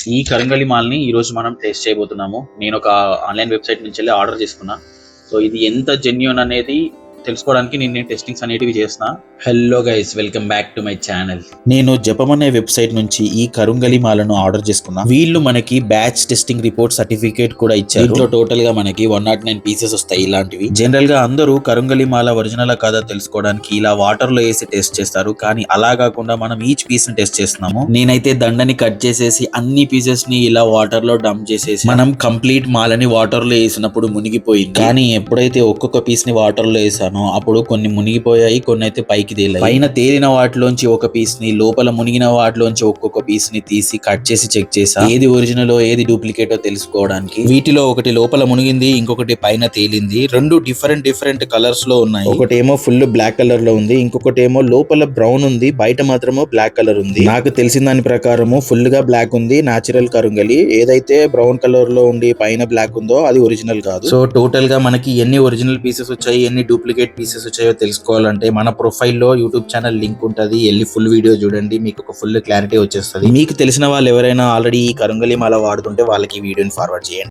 ఈ కరంగలి మాల్ని ఈరోజు మనం టేస్ట్ చేయబోతున్నాము. నేను ఒక ఆన్లైన్ వెబ్సైట్ నుంచి వెళ్ళి ఆర్డర్ చేసుకున్నా. సో ఇది ఎంత జెన్యూన్ అనేది తెలుసుకోవడానికి నేను టెస్టింగ్స్ అనేటివి చేసిన. Hello guys, welcome back to my channel. నేను జపం అనే వెబ్సైట్ నుంచి ఈ కరుంగలి మాలను ఆర్డర్ చేసుకున్నా. వీళ్ళు మనకి బ్యాచ్ టెస్టింగ్ రిపోర్ట్ సర్టిఫికేట్ కూడా ఇచ్చారు. దీంట్లో టోటల్ గా మనకి 109 పీసెస్ వస్తాయి. ఇలాంటివి జనరల్ గా అందరూ కరుంగలి మాల ఒరిజినల్ కాదా తెలుసుకోవడానికి ఇలా వాటర్ లో వేసి టెస్ట్ చేస్తారు. కానీ అలా కాకుండా మనం ఈచ్ పీస్ ని టెస్ట్ చేస్తున్నాము. నేనైతే దండని కట్ చేసేసి అన్ని పీసెస్ ని ఇలా వాటర్ లో డంప్ చేసేసి మనం కంప్లీట్ మాలని వాటర్ లో వేసినప్పుడు మునిగిపోయింది. కానీ ఎప్పుడైతే ఒక్కొక్క పీస్ ని వాటర్ లో వేసానో అప్పుడు కొన్ని మునిగిపోయాయి, కొన్ని అయితే పైకి తేలాయి. పైన తేలిన వాటిలోంచి ఒక పీస్ ని, లోపల మునిగిన వాటిలోంచి ఒక్కొక్క పీస్ ని తీసి కట్ చేసి చెక్ చేసా ఏది ఒరిజినల్ ఏది డూప్లికేటో తెలుసుకోవడానికి. వీటిలో ఒకటి లోపల మునిగింది, ఇంకొకటి పైన తేలింది. రెండు డిఫరెంట్ కలర్స్ లో ఉన్నాయి. ఒకటేమో ఫుల్ బ్లాక్ కలర్ లో ఉంది, ఇంకొకటి ఏమో లోపల బ్రౌన్ ఉంది, బయట మాత్రమో బ్లాక్ కలర్ ఉంది. నాకు తెలిసిన దాని ప్రకారము ఫుల్ గా బ్లాక్ ఉంది నాచురల్ కరుంగలి. ఏదైతే బ్రౌన్ కలర్ లో ఉండి పైన బ్లాక్ ఉందో అది ఒరిజినల్ కాదు. సో టోటల్ గా మనకి ఎన్ని ఒరిజినల్ పీసెస్ వచ్చాయి, ఎన్ని డూప్లికేట్ పీసెస్ వచ్చాయో తెలుసుకోవాలంటే మన ప్రొఫైల్లో యూట్యూబ్ ఛానల్ లింక్ ఉంటుంది, వెళ్ళి ఫుల్ వీడియో చూడండి, మీకు ఒక ఫుల్ క్లారిటీ వచ్చేస్తుంది. మీకు తెలిసిన వాళ్ళు ఎవరైనా ఆల్రెడీ ఈ కరుంగలి మాల వాడుతుంటే వాళ్ళకి ఈ వీడియోని ఫార్వర్డ్ చేయండి.